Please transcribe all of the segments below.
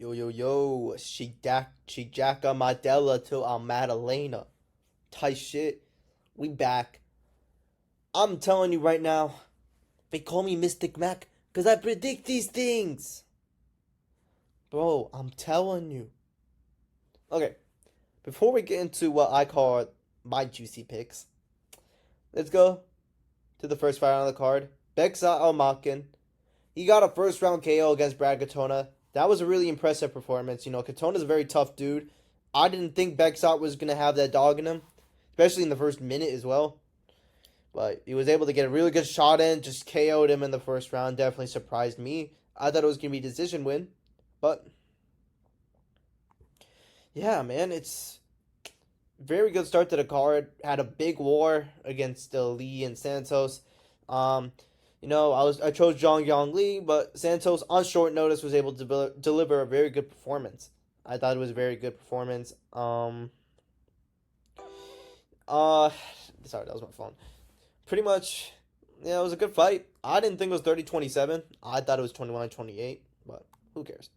Yo, Shijaka Madella to Madalena. Tight shit. We back. I'm telling you right now, they call me Mystic Mac because I predict these things. Bro, I'm telling you. Okay, before we get into what I call my juicy picks, let's go to the first fight on the card. Beksa Almakin. He got a first round KO against Brad Katona. That was a really impressive performance. You know, Katona's a very tough dude. I didn't think Bexot was going to have that dog in him, especially in the first minute as well. But he was able to get a really good shot in, just KO'd him in the first round. Definitely surprised me. I thought it was going to be a decision win. But, yeah, man, it's very good start to the card. Had a big war against Lee and Santos. I chose Zhang Yang Li, but Santos on short notice was able to deliver a very good performance. I thought it was a very good performance. Sorry, that was my phone. Pretty much, yeah, it was a good fight. I didn't think it was 30-27. I thought it was 21-28, but who cares?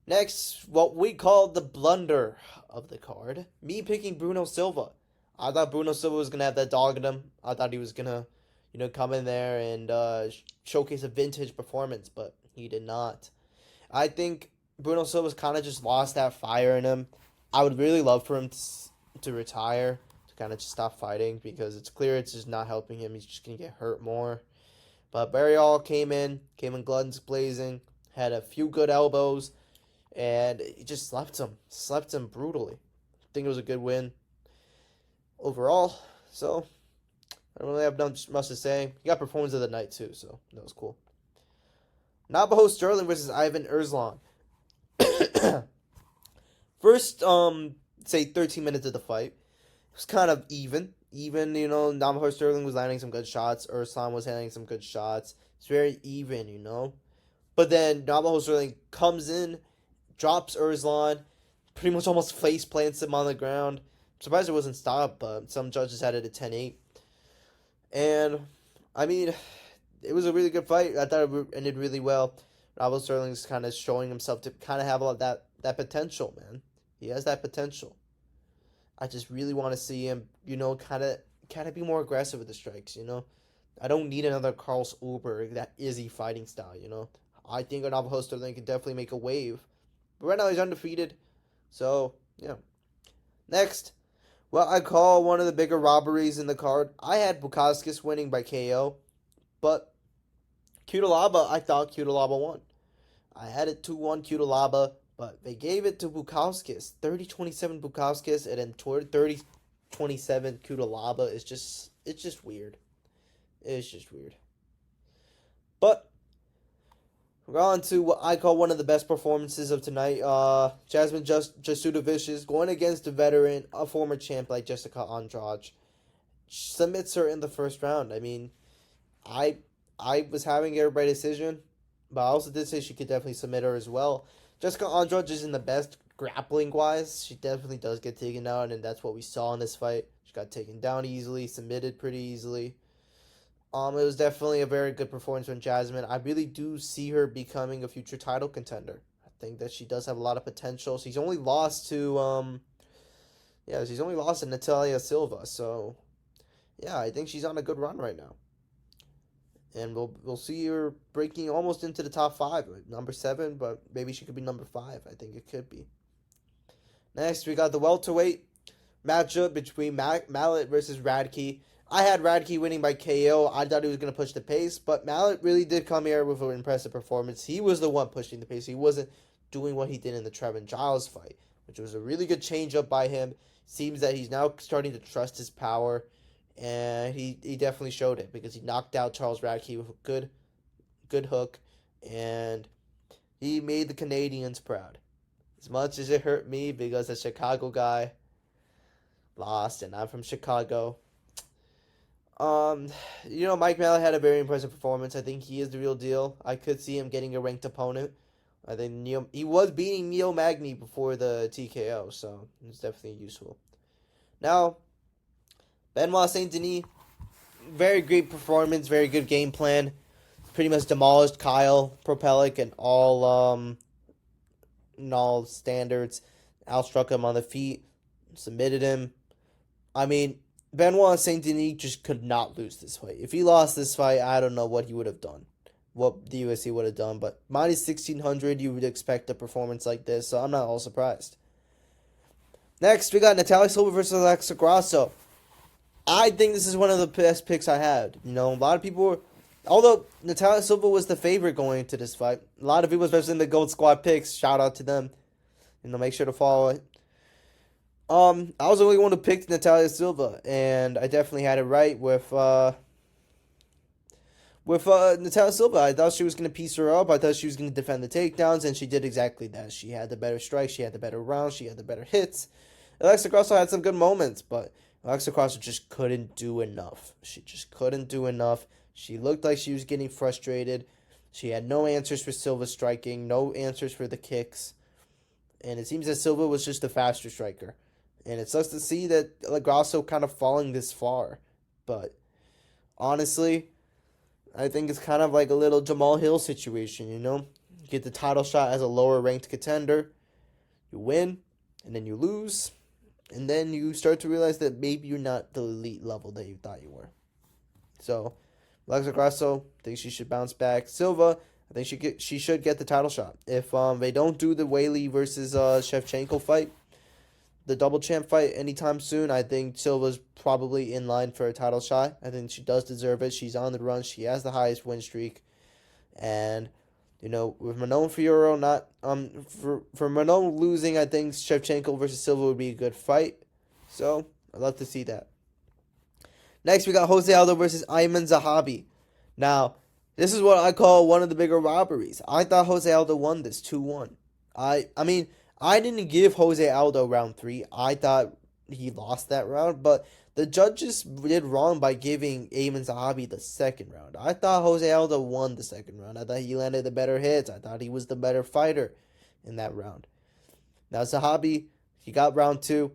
Next, what we call the blunder of the card. Me picking Bruno Silva. I thought Bruno Silva was going to have that dog in him. I thought he was going to come in there and showcase a vintage performance, but he did not. I think Bruno Silva's kind of just lost that fire in him. I would really love for him to retire, to kind of just stop fighting, because it's clear it's just not helping him. He's just going to get hurt more. But Barry All came in guns blazing, had a few good elbows, and he just slept him brutally. I think it was a good win overall, so I don't really have much to say. He got performance of the night too, so that was cool. Navajo Sterling versus Ivan Erzlan. First, say 13 minutes of the fight, it was kind of even. Navajo Sterling was landing some good shots. Erzlan was landing some good shots. It's very even. But then Navajo Sterling comes in, drops Erzlan, pretty much almost face plants him on the ground. I'm surprised it wasn't stopped, but some judges had it at 10-8. And, I mean, it was a really good fight. I thought it ended really well. Navajo Sterling's kind of showing himself to kind of have all that potential, man. He has that potential. I just really want to see him, kind of be more aggressive with the strikes, I don't need another Carlos Uber, that Izzy fighting style, I think Navajo Sterling can definitely make a wave. But right now he's undefeated. So, yeah. Next, what I call one of the bigger robberies in the card. I had Bukauskas winning by KO, but Cutelaba, I thought Cutelaba won. I had it 2-1 Cutelaba, but they gave it to Bukauskas. 30-27 Bukauskas, and then 30-27 Cutelaba. It's just weird. It's just weird. But we're on to what I call one of the best performances of tonight. Jasmine Jasudavicius going against a veteran, a former champ like Jessica Andrade. Submits her in the first round. I mean, I was having her by decision, but I also did say she could definitely submit her as well. Jessica Andrade isn't the best grappling-wise. She definitely does get taken down, and that's what we saw in this fight. She got taken down easily, submitted pretty easily. It was definitely a very good performance from Jasmine. I really do see her becoming a future title contender. I think that she does have a lot of potential. She's only lost to Natalia Silva. So, yeah, I think she's on a good run right now. And we'll see her breaking almost into the top 5, number 7, but maybe she could be number 5. I think it could be. Next, we got the welterweight matchup between Mallet versus Radke. I had Radke winning by KO. I thought he was going to push the pace, but Mallet really did come here with an impressive performance. He was the one pushing the pace. He wasn't doing what he did in the Trevin Giles fight, which was a really good change-up by him. Seems that he's now starting to trust his power, and he definitely showed it because he knocked out Charles Radke with a good hook, and he made the Canadians proud. As much as it hurt me because a Chicago guy lost, and I'm from Chicago. Mike Mallet had a very impressive performance. I think he is the real deal. I could see him getting a ranked opponent. I think he was beating Neil Magny before the TKO, so it's definitely useful. Now, Benoit Saint Denis, very great performance, very good game plan. Pretty much demolished Kyle Propelic and all in all standards. Outstruck him on the feet, submitted him. I mean, Benoit Saint Denis just could not lose this fight. If he lost this fight, I don't know what he would have done, what the UFC would have done. But minus 1600, you would expect a performance like this, so I'm not all surprised. Next, we got Natalia Silva versus Alexa Grasso. I think this is one of the best picks I had. You know, a lot of people were, although Natalia Silva was the favorite going into this fight, a lot of people, especially in the Gold Squad picks, shout out to them. You know, make sure to follow it. I was the only one who picked Natalia Silva, and I definitely had it right with Natalia Silva. I thought she was going to piece her up. I thought she was going to defend the takedowns, and she did exactly that. She had the better strikes. She had the better rounds. She had the better hits. Alexa Grasso had some good moments, but Alexa Grasso just couldn't do enough. She just couldn't do enough. She looked like she was getting frustrated. She had no answers for Silva's striking, no answers for the kicks. And it seems that Silva was just a faster striker. And it sucks to see that Grasso kind of falling this far. But honestly, I think it's kind of like a little Jamal Hill situation, you know? You get the title shot as a lower ranked contender. You win, and then you lose. And then you start to realize that maybe you're not the elite level that you thought you were. So, Alexa Grasso, I think she should bounce back. Silva, I think she should get the title shot. If they don't do the Weili versus Shevchenko fight, the double champ fight anytime soon, I think Silva's probably in line for a title shot. I think she does deserve it. She's on the run. She has the highest win streak. And, you know, with Manon Fiorot not for Manon losing, I think Shevchenko versus Silva would be a good fight. So, I'd love to see that. Next, we got Jose Aldo versus Ayman Zahabi. Now, this is what I call one of the bigger robberies. I thought Jose Aldo won this 2-1. I mean, I didn't give Jose Aldo round 3. I thought he lost that round, but the judges did wrong by giving Ayman Zahabi the second round. I thought Jose Aldo won the second round. I thought he landed the better hits. I thought he was the better fighter in that round. Now, Zahabi, he got round 2.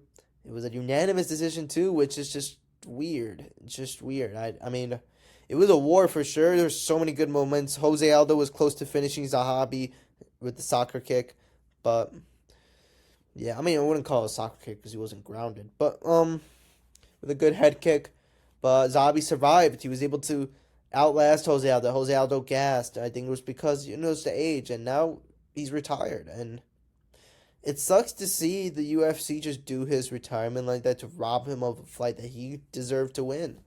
It was a unanimous decision too, which is just weird. It's just weird. I mean, it was a war for sure. There's so many good moments. Jose Aldo was close to finishing Zahabi with the soccer kick, but yeah, I mean, I wouldn't call it a soccer kick because he wasn't grounded, but with a good head kick. But Zahabi survived. He was able to outlast Jose Aldo. Jose Aldo gassed. I think it was because, you know, it's the age, and now he's retired. And it sucks to see the UFC just do his retirement like that to rob him of a fight that he deserved to win.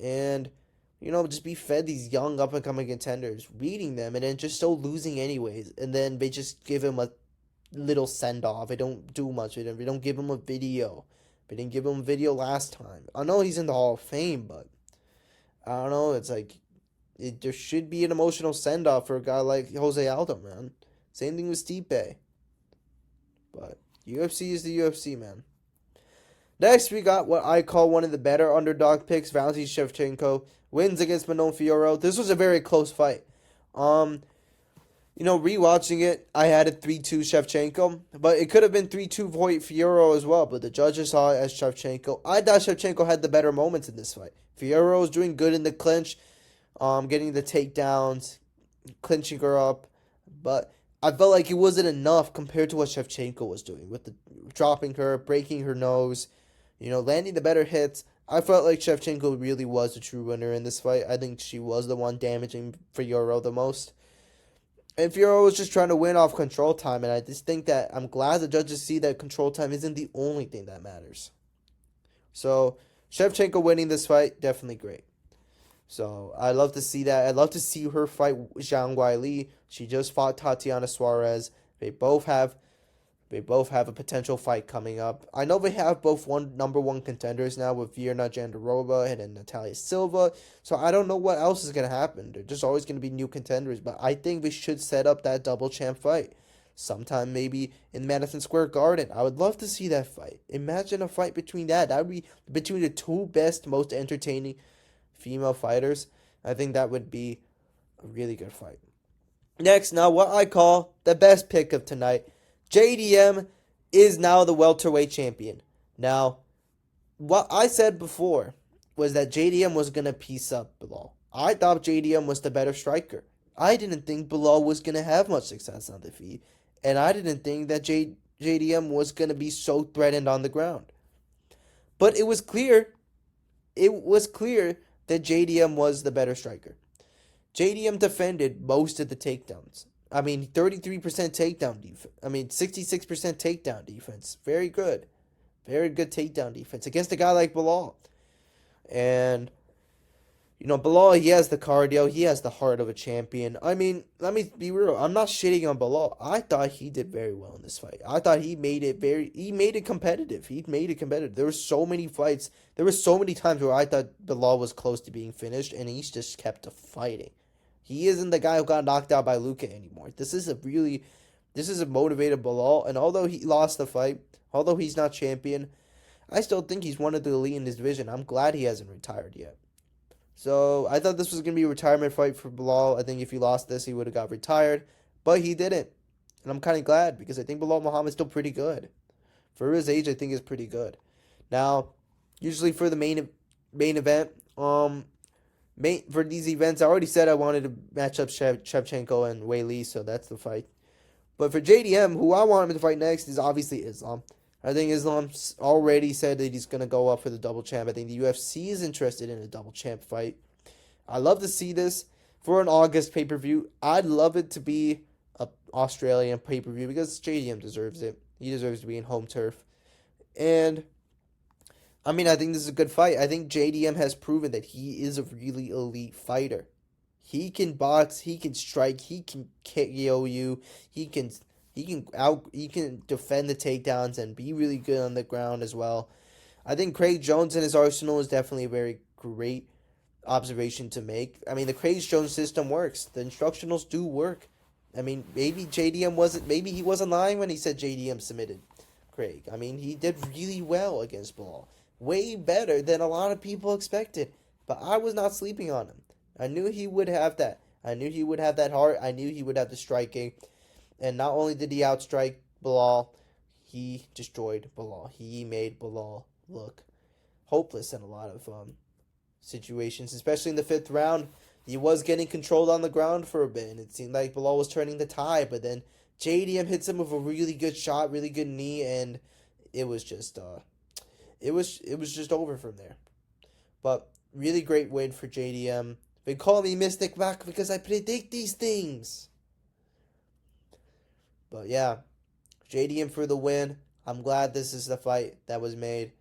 And, you know, just be fed these young up-and-coming contenders, reading them, and then just so losing anyways. And then they just give him a little send-off. They don't do much with him. They don't give him a video. They didn't give him a video last time. I know he's in the Hall of Fame, but I don't know. It's like, there should be an emotional send-off for a guy like Jose Aldo, man. Same thing with Stipe. But UFC is the UFC, man. Next, we got what I call one of the better underdog picks. Valentin Shevchenko wins against Manon Fiorot. This was a very close fight. You know, rewatching it, I had it 3-2 Shevchenko, but it could have been 3-2 Fiorot as well, but the judges saw it as Shevchenko. I thought Shevchenko had the better moments in this fight. Fiorot was doing good in the clinch, getting the takedowns, clinching her up, but I felt like it wasn't enough compared to what Shevchenko was doing with the dropping her, breaking her nose, you know, landing the better hits. I felt like Shevchenko really was the true winner in this fight. I think she was the one damaging Fiorot the most. And Fiorot was just trying to win off control time, and I just think that I'm glad the judges see that control time isn't the only thing that matters. So, Shevchenko winning this fight, definitely great. So, I'd love to see that. I'd love to see her fight Zhang Weili. She just fought Tatiana Suarez. They both have a potential fight coming up. I know they have both number one contenders now with Virna Jandiroba and then Natalia Silva. So I don't know what else is going to happen. They're just always going to be new contenders. But I think we should set up that double champ fight. Sometime maybe in Madison Square Garden. I would love to see that fight. Imagine a fight between that. That would be between the two best, most entertaining female fighters. I think that would be a really good fight. Next, now what I call the best pick of tonight. JDM is now the welterweight champion. Now, what I said before was that JDM was going to piece up Bilal. I thought JDM was the better striker. I didn't think Bilal was going to have much success on the feet. And I didn't think that JDM was going to be so threatened on the ground. But it was clear that JDM was the better striker. JDM defended most of the takedowns. I mean, 33% takedown defense. I mean, 66% takedown defense. Very good. Very good takedown defense against a guy like Bilal. And Bilal, he has the cardio. He has the heart of a champion. I mean, let me be real. I'm not shitting on Bilal. I thought he did very well in this fight. I thought he made it competitive. He made it competitive. There were so many fights. There were so many times where I thought Bilal was close to being finished, and he just kept fighting. He isn't the guy who got knocked out by Luka anymore. This is a motivated Bilal, and although he lost the fight, although he's not champion, I still think he's one of the elite in his division. I'm glad he hasn't retired yet. So I thought this was going to be a retirement fight for Bilal. I think if he lost this, he would have got retired. But he didn't. And I'm kind of glad because I think Bilal Muhammad's still pretty good. For his age, I think he's pretty good. Now, usually for the main event, for these events, I already said I wanted to match up Shevchenko and Wei Li, so that's the fight. But for JDM, who I want him to fight next is obviously Islam. I think Islam's already said that he's going to go up for the double champ. I think the UFC is interested in a double champ fight. I love to see this for an August pay-per-view. I'd love it to be an Australian pay-per-view because JDM deserves it. He deserves to be in home turf. And, I mean, I think this is a good fight. I think JDM has proven that he is a really elite fighter. He can box, he can strike, he can KO you, he can defend the takedowns and be really good on the ground as well. I think Craig Jones in his arsenal is definitely a very great observation to make. I mean, the Craig Jones system works. The instructionals do work. I mean, maybe he wasn't lying when he said JDM submitted Craig. I mean, he did really well against Bilal. Way better than a lot of people expected. But I was not sleeping on him. I knew he would have that. I knew he would have that heart. I knew he would have the striking. And not only did he outstrike Bilal, he destroyed Bilal. He made Bilal look hopeless in a lot of situations, especially in the fifth round. He was getting controlled on the ground for a bit, and it seemed like Bilal was turning the tide. But then JDM hits him with a really good shot, really good knee, and it was just over from there. But really great win for JDM. They call me Mystic Mac because I predict these things. But yeah, JDM for the win. I'm glad this is the fight that was made.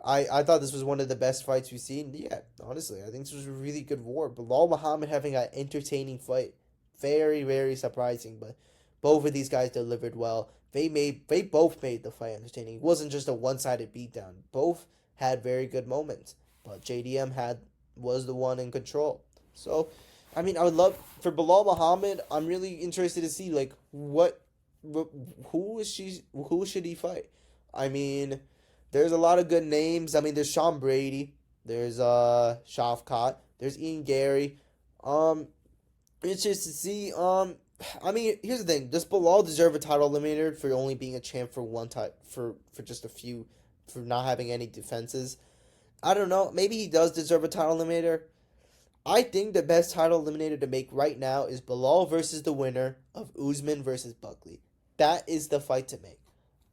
I thought this was one of the best fights we've seen. Yeah, honestly, I think this was a really good war. Bilal Muhammad having an entertaining fight. Very, very surprising. But both of these guys delivered well. They both made the fight entertaining. It wasn't just a one-sided beatdown. Both had very good moments. But JDM was the one in control. So, I mean, I would love for Bilal Muhammad. I'm really interested to see like who should he fight? I mean, there's a lot of good names. I mean, there's Sean Brady, there's Shafkat, there's Ian Gary. It's just to see. I mean, here's the thing: does Bilal deserve a title eliminator for only being a champ for one time for just a few for not having any defenses? I don't know. Maybe he does deserve a title eliminator. I think the best title eliminator to make right now is Bilal versus the winner of Usman versus Buckley. That is the fight to make.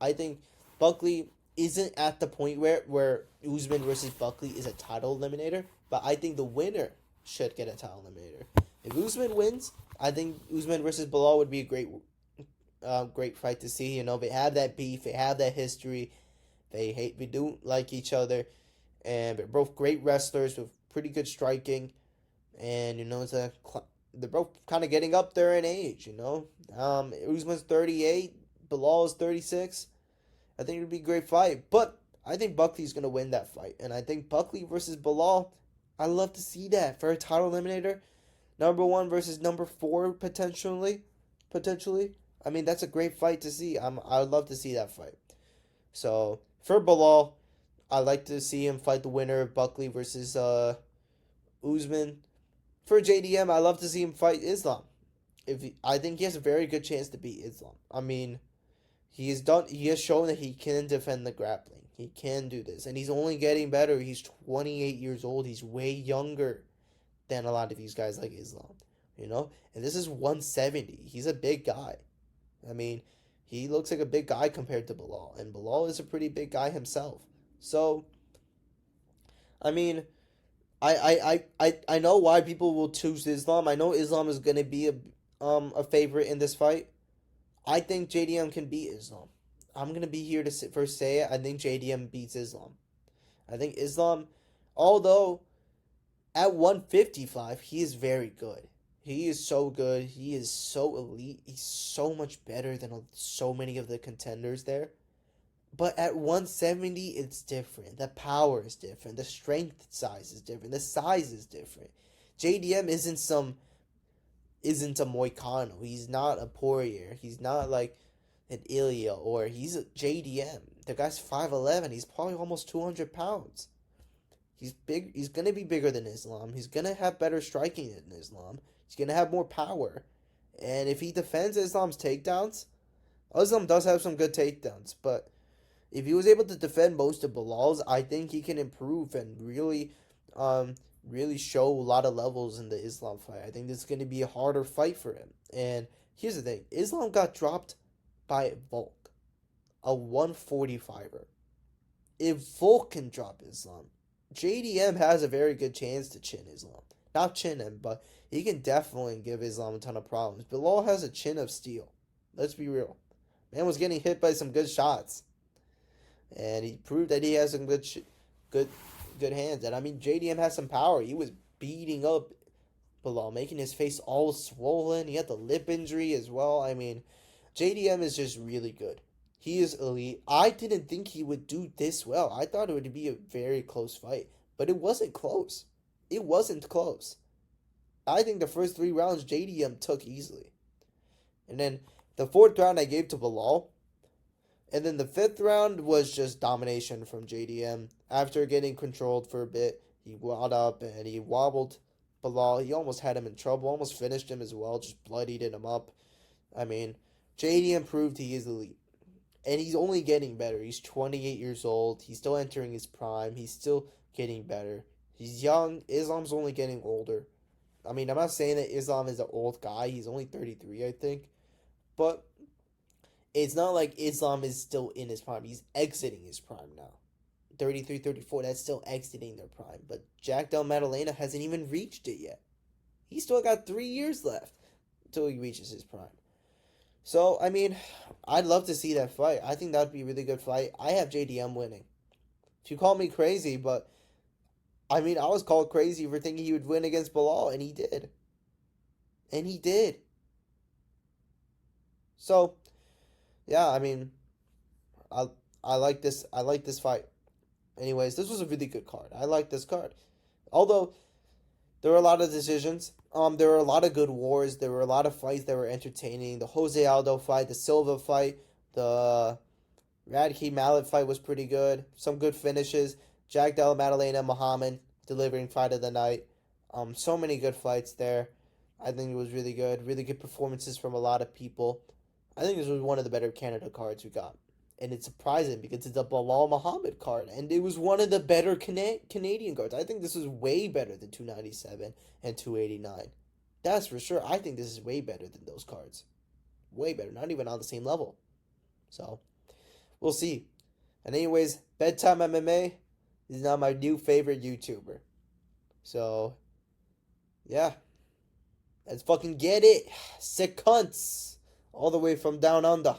I think Buckley isn't at the point where Usman versus Buckley is a title eliminator, but I think the winner should get a title eliminator. If Usman wins, I think Usman versus Bilal would be a great fight to see. You know, they have that beef, they have that history, they don't like each other, and they're both great wrestlers with pretty good striking. And, they're both kind of getting up there in age, Usman's 38, Bilal is 36. I think it would be a great fight. But I think Buckley's going to win that fight. And I think Buckley versus Bilal, I love to see that for a title eliminator. Number 1 versus number 4, potentially. I mean, that's a great fight to see. I would love to see that fight. So, for Bilal, I'd like to see him fight the winner of Buckley versus Usman. For JDM, I love to see him fight Islam. I think he has a very good chance to beat Islam. I mean, he has shown that he can defend the grappling. He can do this, and he's only getting better. He's 28 years old. He's way younger than a lot of these guys like Islam, And this is 170. He's a big guy. I mean, He looks like a big guy compared to Bilal, and Bilal is a pretty big guy himself. So, I mean, I know why people will choose Islam. I know Islam is gonna be a favorite in this fight. I think JDM can beat Islam. I'm gonna be here to first say it. I think JDM beats Islam. I think Islam, although at 155 he is very good. He is so good. He is so elite. He's so much better than so many of the contenders there. But at 170, it's different. The power is different. The strength size is different. The size is different. JDM isn't a Moicano. He's not a Poirier. He's not like an Ilya, or he's a JDM. The guy's 5'11". He's probably almost 200 pounds. He's big. He's gonna be bigger than Islam. He's gonna have better striking than Islam. He's gonna have more power. And if he defends Islam's takedowns, Islam does have some good takedowns, but if he was able to defend most of Bilal's, I think he can improve and really show a lot of levels in the Islam fight. I think this is going to be a harder fight for him. And here's the thing: Islam got dropped by Volk, a 145er. If Volk can drop Islam, JDM has a very good chance to chin Islam. Not chin him, but he can definitely give Islam a ton of problems. Bilal has a chin of steel. Let's be real. Man was getting hit by some good shots, and he proved that he has some good hands. And I mean, JDM has some power. He was beating up Bilal, making his face all swollen. He had the lip injury as well. I mean, JDM is just really good. He is elite. I didn't think he would do this well. I thought it would be a very close fight, but it wasn't close. It wasn't close. I think the first 3 rounds JDM took easily. And then the 4th round I gave to Bilal. And then the 5th round was just domination from JDM. After getting controlled for a bit, he got up and he wobbled Bilal. He almost had him in trouble, almost finished him as well, just bloodied him up. I mean, JDM proved he is elite. And he's only getting better. He's 28 years old. He's still entering his prime. He's still getting better. He's young. Islam's only getting older. I mean, I'm not saying that Islam is an old guy. He's only 33, I think. But it's not like Islam is still in his prime. He's exiting his prime now. 33, 34, that's still exiting their prime. But Jack Del Maddalena hasn't even reached it yet. He's still got 3 years left until he reaches his prime. So, I mean, I'd love to see that fight. I think that would be a really good fight. I have JDM winning. If you call me crazy, but I mean, I was called crazy for thinking he would win against Bilal, and he did. And he did. So, yeah, I mean, I like this. I like this fight. Anyways, this was a really good card. I like this card. Although there were a lot of decisions. There were a lot of good wars. There were a lot of fights that were entertaining. The Jose Aldo fight, the Silva fight, the Radke Mallet fight was pretty good. Some good finishes. Jack Della Maddalena, Muhammad delivering fight of the night. So many good fights there. I think it was really good. Really good performances from a lot of people. I think this was one of the better Canada cards we got. And it's surprising because it's a Bilal Muhammad card. And it was one of the better Canadian cards. I think this is way better than 297 and 289. That's for sure. I think this is way better than those cards. Way better. Not even on the same level. So, we'll see. And anyways, Bedtime MMA is now my new favorite YouTuber. So, yeah. Let's fucking get it. Sick cunts. All the way from down under.